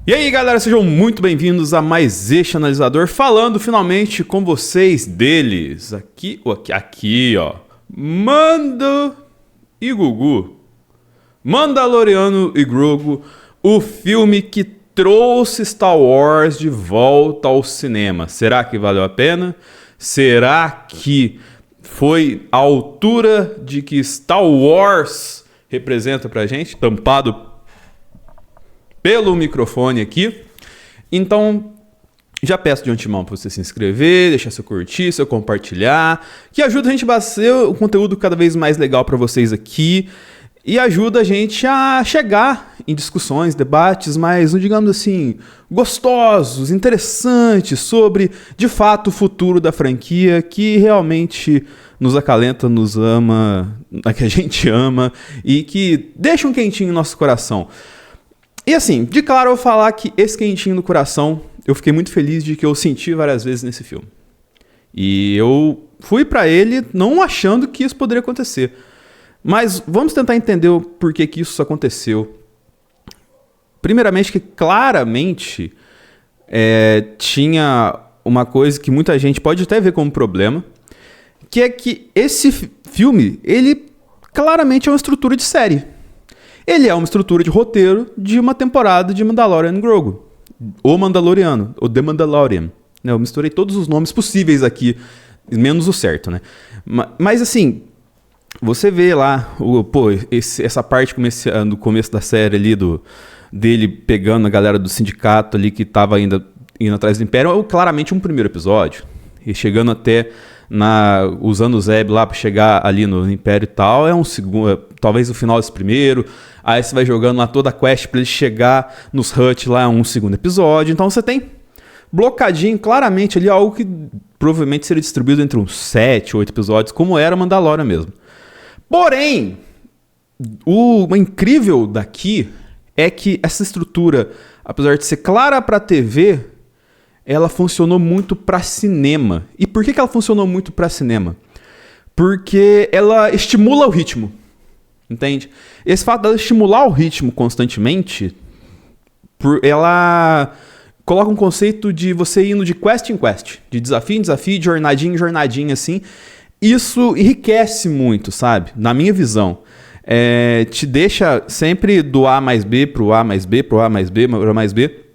E aí galera, sejam muito bem-vindos a mais este analisador, falando finalmente com vocês deles, aqui ó, Mando e Gugu, Mandaloriano e Grogu, o filme que trouxe Star Wars de volta ao cinema. Será que valeu a pena? Será que foi à altura de que Star Wars representa pra gente, tampado pelo microfone aqui? Então, já peço de antemão para você se inscrever, deixar seu curtir, seu compartilhar, que ajuda a gente a fazer o conteúdo cada vez mais legal para vocês aqui e ajuda a gente a chegar em discussões, debates mais, digamos assim, gostosos, interessantes sobre, de fato, o futuro da franquia que realmente nos acalenta, nos ama, a que a gente ama e que deixa um quentinho no nosso coração. E assim, de claro eu vou falar que esse quentinho no coração, eu fiquei muito feliz de que eu senti várias vezes nesse filme. E eu fui pra ele não achando que isso poderia acontecer. Mas vamos tentar entender o porquê que isso aconteceu. Primeiramente que claramente tinha uma coisa que muita gente pode até ver como problema, que é que esse filme, ele claramente é uma estrutura de série. Ele é uma estrutura de roteiro de uma temporada de Mandalorian e Grogu. O Mandaloriano, o The Mandalorian. Eu misturei todos os nomes possíveis aqui, menos o certo, né? Mas assim, você vê lá, essa parte no começo da série ali, dele pegando a galera do sindicato ali que tava indo atrás do Império, é claramente um primeiro episódio. E chegando até usando o Zeb lá pra chegar ali no Império e tal, é um segundo, talvez o final desse primeiro. Aí você vai jogando lá toda a quest pra ele chegar nos Hutt lá, um segundo episódio. Então você tem blocadinho claramente ali algo que provavelmente seria distribuído entre uns 7, 8 episódios, como era Mandalorian mesmo. Porém, o incrível daqui é que essa estrutura, apesar de ser clara pra TV, ela funcionou muito pra cinema. E por que ela funcionou muito pra cinema? Porque ela estimula o ritmo. Entende? Esse fato dela estimular o ritmo constantemente, ela coloca um conceito de você indo de quest em quest, de desafio em desafio, de jornadinha em jornadinha, assim. Isso enriquece muito, sabe? Na minha visão. Te deixa sempre do A mais B pro A mais B, pro A mais B, pro A mais B.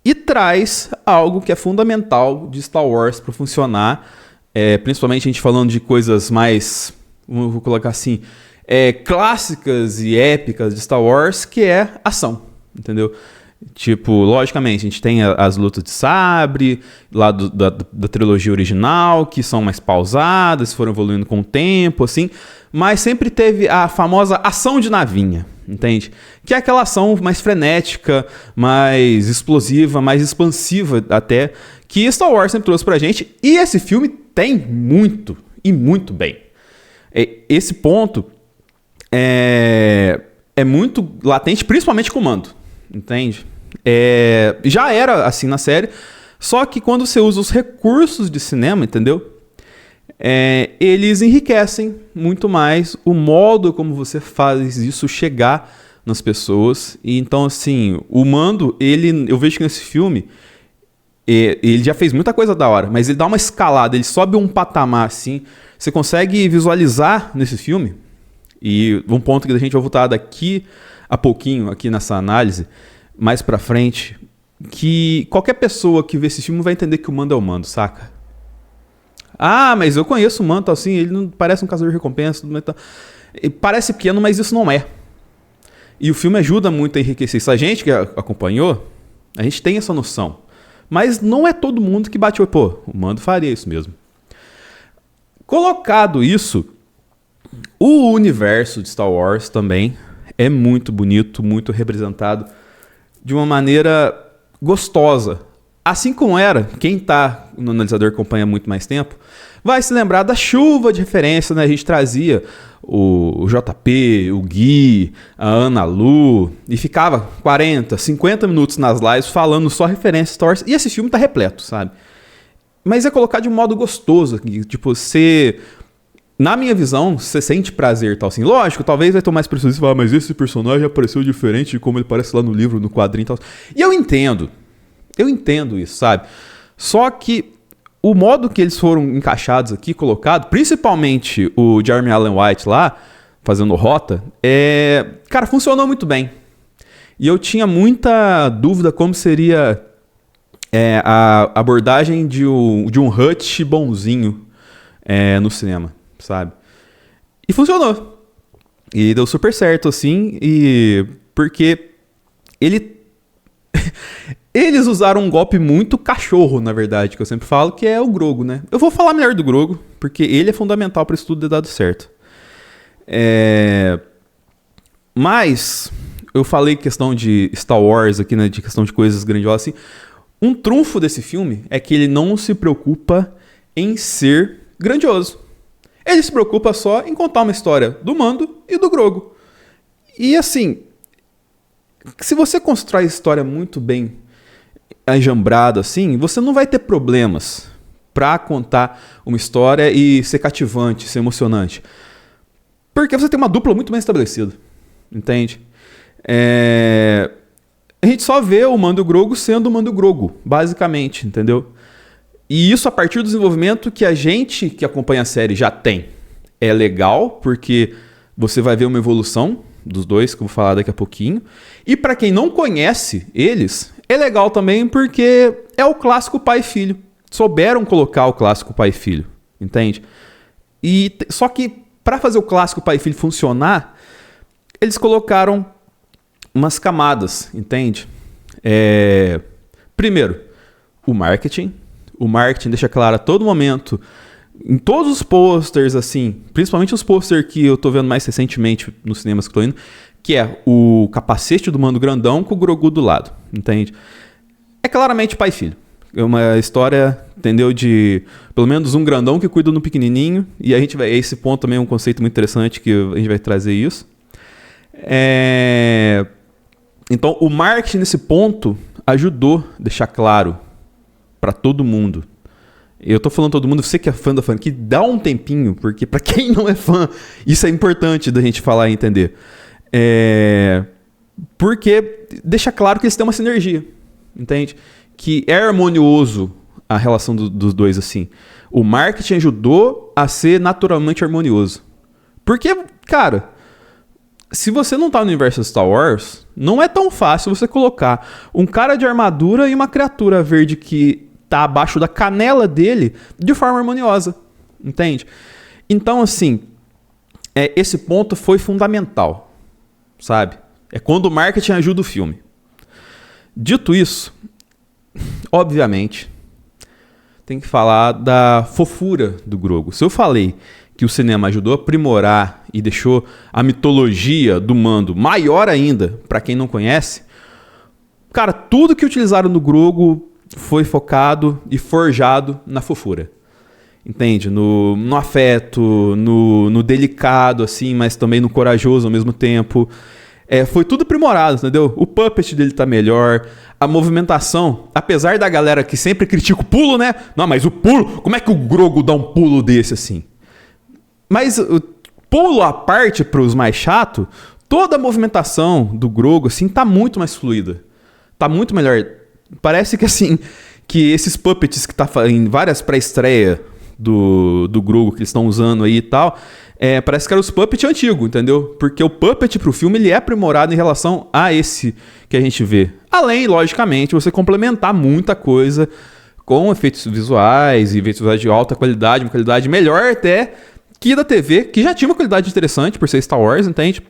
E traz algo que é fundamental de Star Wars para funcionar. Principalmente a gente falando de coisas mais, vou colocar assim, clássicas e épicas de Star Wars, que é ação, entendeu? Tipo, logicamente, a gente tem as lutas de sabre, lá da trilogia original, que são mais pausadas, foram evoluindo com o tempo, assim, mas sempre teve a famosa ação de navinha, entende? Que é aquela ação mais frenética, mais explosiva, mais expansiva até, que Star Wars sempre trouxe pra gente, e esse filme tem muito, e muito bem. Esse ponto é muito latente, principalmente com o Mando, entende? Já era assim na série, só que quando você usa os recursos de cinema, entendeu? Eles enriquecem muito mais o modo como você faz isso chegar nas pessoas. E então, assim, o Mando, eu vejo que nesse filme, ele já fez muita coisa da hora, mas ele dá uma escalada, ele sobe um patamar, assim. Você consegue visualizar nesse filme, e um ponto que a gente vai voltar daqui a pouquinho, aqui nessa análise, mais pra frente, que qualquer pessoa que vê esse filme vai entender que o Mando é o Mando, saca? Ah, mas eu conheço o Mando, assim, ele não parece um caçador de recompensa, parece pequeno, mas isso não é. E o filme ajuda muito a enriquecer isso. A gente que acompanhou, a gente tem essa noção. Mas não é todo mundo que bate o o Mando faria isso mesmo. Colocado isso, o universo de Star Wars também é muito bonito, muito representado de uma maneira gostosa. Assim como era, quem tá no analisador acompanha muito mais tempo, vai se lembrar da chuva de referência, né? A gente trazia o JP, o Gui, a Ana Lu, e ficava 40, 50 minutos nas lives falando só referências Star Wars, e esse filme tá repleto, sabe? Mas é colocar de um modo gostoso, tipo, você na minha visão, você sente prazer e tal assim. Lógico, talvez vai ter mais pessoas que falar, mas esse personagem apareceu diferente de como ele parece lá no livro, no quadrinho e tal. E eu entendo isso, sabe? Só que o modo que eles foram encaixados aqui, colocado, principalmente o Jeremy Allen White lá, fazendo Rota, cara, funcionou muito bem. E eu tinha muita dúvida como seria a abordagem de um Hutch bonzinho no cinema, sabe? E funcionou. E deu super certo, assim, porque eles usaram um golpe muito cachorro, na verdade, que eu sempre falo, que é o Grogu, né? Eu vou falar melhor do Grogu, porque ele é fundamental para isso tudo ter dado certo. Mas eu falei questão de Star Wars aqui, né? De questão de coisas grandiosas, assim. Um trunfo desse filme é que ele não se preocupa em ser grandioso. Ele se preocupa só em contar uma história do Mando e do Grogu. E assim, se você constrói a história muito bem enjambrada assim, você não vai ter problemas pra contar uma história e ser cativante, ser emocionante. Porque você tem uma dupla muito bem estabelecida. Entende? A gente só vê o Mando e o Grogu sendo o Mando e o Grogu, basicamente, entendeu? E isso a partir do desenvolvimento que a gente que acompanha a série já tem. É legal, porque você vai ver uma evolução dos dois, que eu vou falar daqui a pouquinho. E pra quem não conhece eles, é legal também porque é o clássico pai e filho. Souberam colocar o clássico pai e filho, entende? Só que pra fazer o clássico pai e filho funcionar, eles colocaram umas camadas, entende? Primeiro, o marketing. O marketing deixa claro a todo momento, em todos os posters, assim, principalmente os posters que eu tô vendo mais recentemente nos cinemas que eu tô indo, que é o capacete do Mando grandão com o Grogu do lado, entende? É claramente pai e filho. É uma história, entendeu, de pelo menos um grandão que cuida do pequenininho, e a gente vai, esse ponto também é um conceito muito interessante que a gente vai trazer isso. Então, o marketing nesse ponto ajudou a deixar claro para todo mundo. Eu tô falando todo mundo, você que é fã da franquia, dá um tempinho, porque para quem não é fã, isso é importante da gente falar e entender. Porque deixa claro que eles têm uma sinergia, entende? Que é harmonioso a relação dos dois, assim. O marketing ajudou a ser naturalmente harmonioso. Porque, cara, se você não tá no universo Star Wars, não é tão fácil você colocar um cara de armadura e uma criatura verde que tá abaixo da canela dele de forma harmoniosa, entende? Então, assim, esse ponto foi fundamental, sabe? É quando o marketing ajuda o filme. Dito isso, obviamente, tem que falar da fofura do Grogu. Se eu falei que o cinema ajudou a aprimorar e deixou a mitologia do Mando maior ainda, pra quem não conhece, cara, tudo que utilizaram no Grogu foi focado e forjado na fofura. Entende? No afeto, no delicado, assim, mas também no corajoso ao mesmo tempo. Foi tudo aprimorado, entendeu? O puppet dele tá melhor. A movimentação, apesar da galera que sempre critica o pulo, né? Não, mas o pulo, como é que o Grogu dá um pulo desse assim? Mas o pulo à parte pros mais chatos, toda a movimentação do Grogu, assim, tá muito mais fluida. Tá muito melhor. Parece que, assim, que esses puppets que tá em várias pré-estreia do Grogu que eles estão usando aí e tal, parece que era os puppets antigos, entendeu? Porque o puppet pro filme, ele é aprimorado em relação a esse que a gente vê. Além, logicamente, você complementar muita coisa com efeitos visuais e efeitos visuais de alta qualidade, uma qualidade melhor até que da TV, que já tinha uma qualidade interessante por ser Star Wars, entende?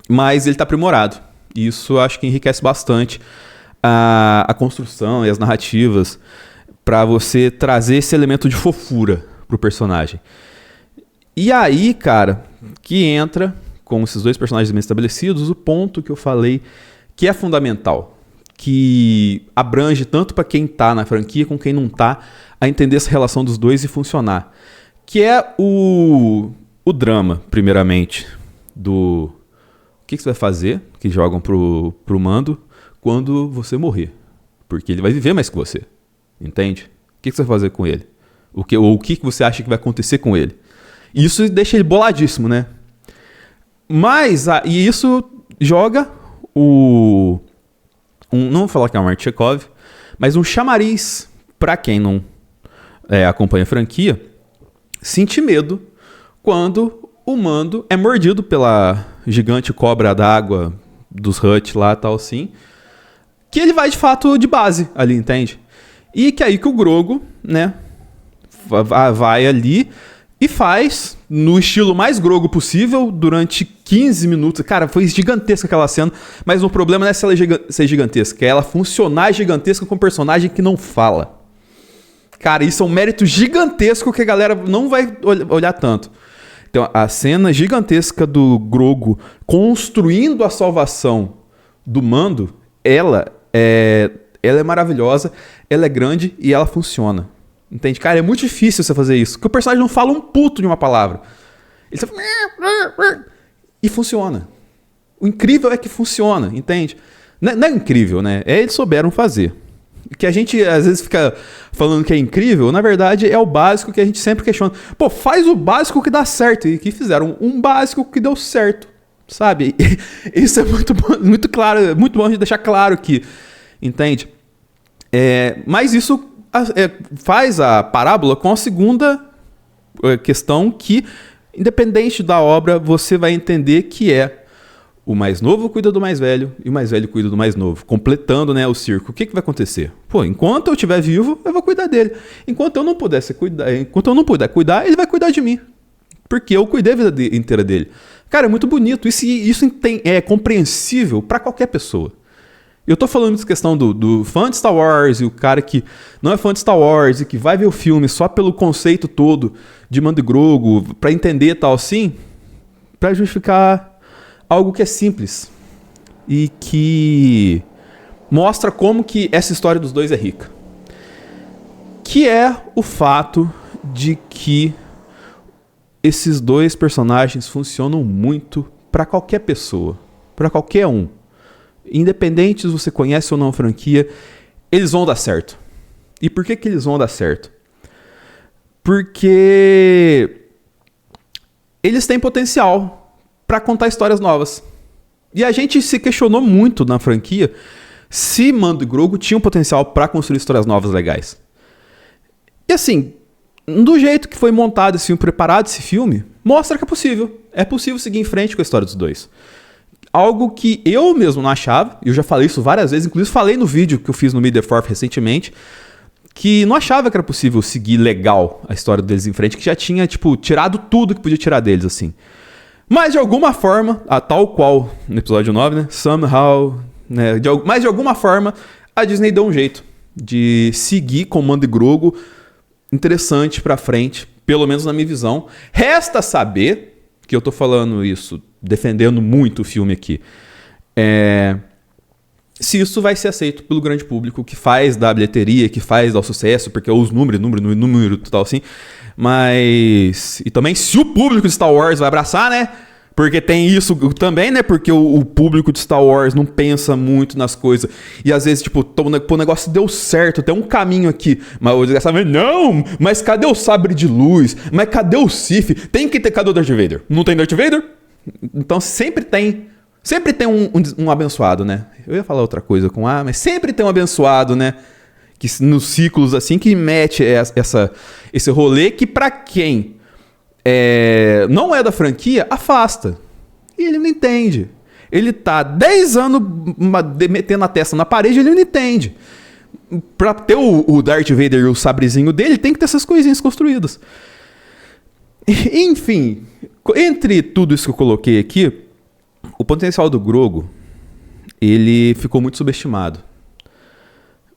Mas ele tá aprimorado. E isso eu acho que enriquece bastante a construção e as narrativas para você trazer esse elemento de fofura pro personagem. E aí, cara, que entra com esses dois personagens bem estabelecidos, o ponto que eu falei que é fundamental, que abrange tanto para quem tá na franquia como quem não tá, a entender essa relação dos dois e funcionar. Que é o drama, primeiramente, do o que você vai fazer, que jogam pro Mando, quando você morrer. Porque ele vai viver mais que você. Entende? O que você vai fazer com ele? O que você acha que vai acontecer com ele? Isso deixa ele boladíssimo, né? Mas, e isso joga não vou falar que é um Martin Chekhov, mas um chamariz pra quem não acompanha a franquia, sentir medo quando o Mando é mordido pela gigante cobra d'água dos Hutt lá e tal assim, que ele vai de fato de base ali, entende? E que aí que o Grogu, né, vai ali e faz no estilo mais Grogu possível durante 15 minutos. Cara, foi gigantesca aquela cena, mas o problema não é se ela ser gigantesca, é ela funcionar gigantesca com um personagem que não fala. Cara, isso é um mérito gigantesco que a galera não vai olhar tanto. Então, a cena gigantesca do Grogu construindo a salvação do Mando, ela é maravilhosa, ela é grande e ela funciona. Entende? Cara, é muito difícil você fazer isso, porque o personagem não fala um puto de uma palavra. Ele só... E funciona. O incrível é que funciona, entende? Não é incrível, né? Eles souberam fazer. O que a gente às vezes fica falando que é incrível, na verdade é o básico que a gente sempre questiona. Pô, faz o básico que dá certo. E que fizeram um básico que deu certo, sabe? Isso é muito claro, muito bom de deixar claro aqui, entende? Mas isso faz a parábola com a segunda questão que, independente da obra, você vai entender que o mais novo cuida do mais velho e o mais velho cuida do mais novo, completando, né, o círculo. O que vai acontecer? Pô, enquanto eu estiver vivo, eu vou cuidar dele. Enquanto eu não puder cuidar, ele vai cuidar de mim. Porque eu cuidei a vida inteira dele. Cara, é muito bonito. Isso é compreensível para qualquer pessoa. Eu tô falando dessa questão do fã de Star Wars e o cara que não é fã de Star Wars e que vai ver o filme só pelo conceito todo de Mando e Grogu, pra entender tal assim, pra justificar algo que é simples e que mostra como que essa história dos dois é rica. Que é o fato de que esses dois personagens funcionam muito pra qualquer pessoa, pra qualquer um. Independente se você conhece ou não a franquia, eles vão dar certo. E por que eles vão dar certo? Porque eles têm potencial para contar histórias novas. E a gente se questionou muito na franquia se Mando e Grogu tinham potencial para construir histórias novas legais. E assim, do jeito que foi montado esse filme, preparado esse filme, mostra que é possível. É possível seguir em frente com a história dos dois. Algo que eu mesmo não achava, eu já falei isso várias vezes, inclusive falei no vídeo que eu fiz no Media Forth recentemente, que não achava que era possível seguir legal a história deles em frente, que já tinha, tirado tudo que podia tirar deles, assim. Mas de alguma forma, tal qual no episódio 9, né, somehow, né, mas de alguma forma, a Disney deu um jeito de seguir com Mando e Grogu interessante pra frente, pelo menos na minha visão. Resta saber, que eu tô falando isso defendendo muito o filme aqui, se isso vai ser aceito pelo grande público, que faz da bilheteria, que faz dar sucesso, porque os número tal assim, mas... E também se o público de Star Wars vai abraçar, né? Porque tem isso também, né? Porque o público de Star Wars não pensa muito nas coisas. E às vezes, o negócio deu certo, tem um caminho aqui. Mas o desgraçado, não, mas cadê o sabre de luz? Mas cadê o Sith? Cadê o Darth Vader? Não tem Darth Vader? Então sempre tem um abençoado, né? Eu ia falar outra coisa com mas sempre tem um abençoado, né? Que nos ciclos assim que mete esse rolê que pra quem não é da franquia, afasta. E ele não entende. Ele tá 10 anos metendo a testa na parede, ele não entende. Pra ter o Darth Vader e o sabrezinho dele, tem que ter essas coisinhas construídas. Enfim, entre tudo isso que eu coloquei aqui, o potencial do Grogu, ele ficou muito subestimado.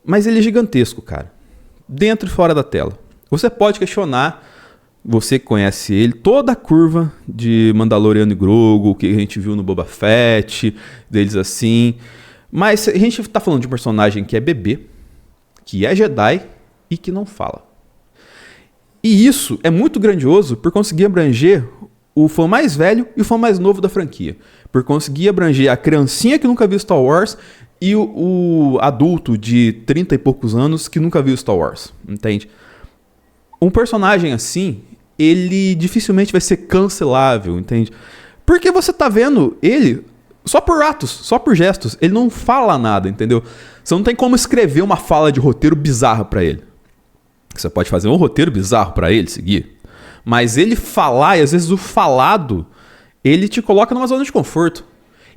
Mas ele é gigantesco, cara. Dentro e fora da tela. Você pode questionar, você que conhece ele, toda a curva de Mandaloriano e Grogu, que a gente viu no Boba Fett, deles assim. Mas a gente tá falando de um personagem que é bebê, que é Jedi e que não fala. E isso é muito grandioso por conseguir abranger o fã mais velho e o fã mais novo da franquia. Por conseguir abranger a criancinha que nunca viu Star Wars e o adulto de 30 e poucos anos que nunca viu Star Wars. Entende? Um personagem assim, ele dificilmente vai ser cancelável, entende? Porque você tá vendo ele só por atos, só por gestos. Ele não fala nada, entendeu? Você não tem como escrever uma fala de roteiro bizarra pra ele. Você pode fazer um roteiro bizarro pra ele seguir, mas ele falar, e às vezes o falado, ele te coloca numa zona de conforto.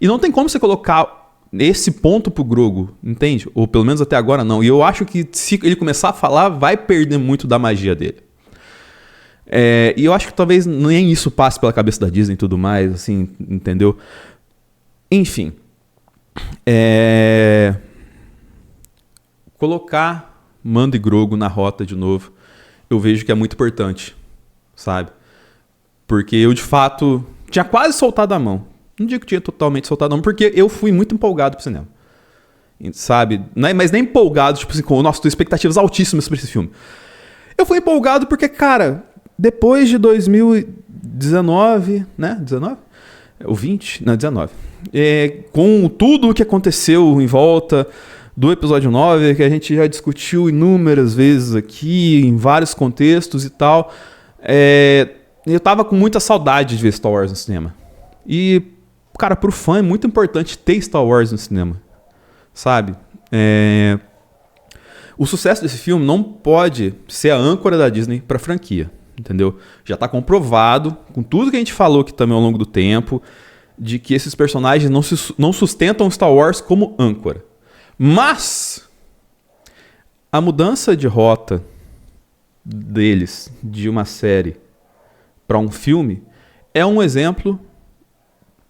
E não tem como você colocar esse ponto pro Grogu, entende? Ou pelo menos até agora não. E eu acho que se ele começar a falar, vai perder muito da magia dele. E eu acho que talvez nem isso passe pela cabeça da Disney e tudo mais, assim, entendeu? Enfim. Colocar Mando e Grogu na rota de novo, eu vejo que é muito importante, sabe? Porque eu, de fato, tinha quase soltado a mão. Não digo que tinha totalmente soltado a mão, porque eu fui muito empolgado pro cinema. Sabe? Mas nem empolgado, tipo assim, com, nossa, tô expectativas altíssimas pra esse filme. Eu fui empolgado porque, cara, depois de 2019, né? 19? Ou 20? Não, 19. Com tudo o que aconteceu em volta do episódio 9, que a gente já discutiu inúmeras vezes aqui, em vários contextos e tal, eu tava com muita saudade de ver Star Wars no cinema. E, cara, pro fã é muito importante ter Star Wars no cinema, sabe? O sucesso desse filme não pode ser a âncora da Disney pra franquia, entendeu? Já tá comprovado, com tudo que a gente falou aqui também ao longo do tempo, de que esses personagens não sustentam Star Wars como âncora. Mas a mudança de rota deles de uma série para um filme é um exemplo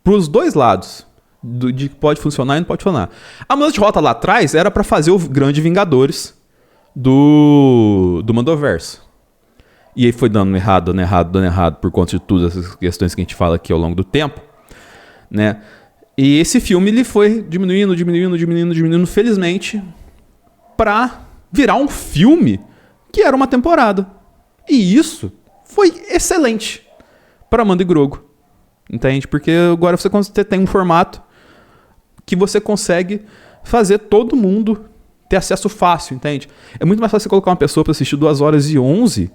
para os dois lados de que pode funcionar e não pode funcionar. A mudança de rota lá atrás era para fazer o Grande Vingadores do Mandoverso. E aí foi dando errado por conta de todas essas questões que a gente fala aqui ao longo do tempo, né? E esse filme ele foi diminuindo, felizmente, pra virar um filme que era uma temporada. E isso foi excelente para Mando e Grogu. Entende? Porque agora você tem um formato que você consegue fazer todo mundo ter acesso fácil, entende? É muito mais fácil você colocar uma pessoa para assistir 2h11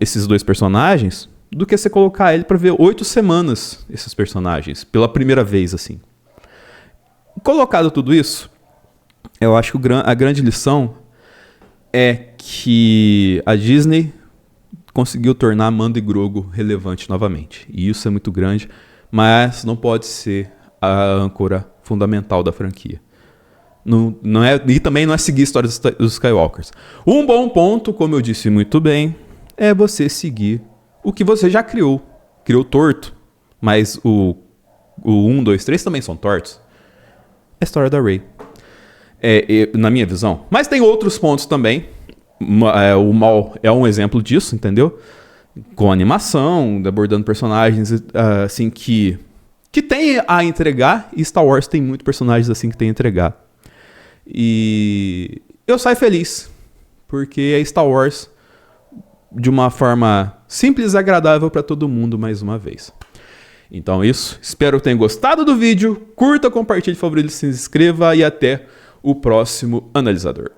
esses dois personagens do que você colocar ele para ver 8 semanas esses personagens, pela primeira vez, assim. Colocado tudo isso, eu acho que a grande lição é que a Disney conseguiu tornar Mando e Grogu relevante novamente. E isso é muito grande, mas não pode ser a âncora fundamental da franquia. Não é, e também não é seguir a história dos Skywalkers. Um bom ponto, como eu disse muito bem, é você seguir o que você já criou. Criou torto, mas o 1, 2, 3 também são tortos. É a história da Rey. Na minha visão. Mas tem outros pontos também. O Maul é um exemplo disso, entendeu? Com animação, abordando personagens assim que tem a entregar. E Star Wars tem muitos personagens assim que tem a entregar. E eu saio feliz. Porque é Star Wars de uma forma simples e agradável para todo mundo mais uma vez. Então é isso. Espero que tenham gostado do vídeo. Curta, compartilhe, favorite, se inscreva e até o próximo analisador.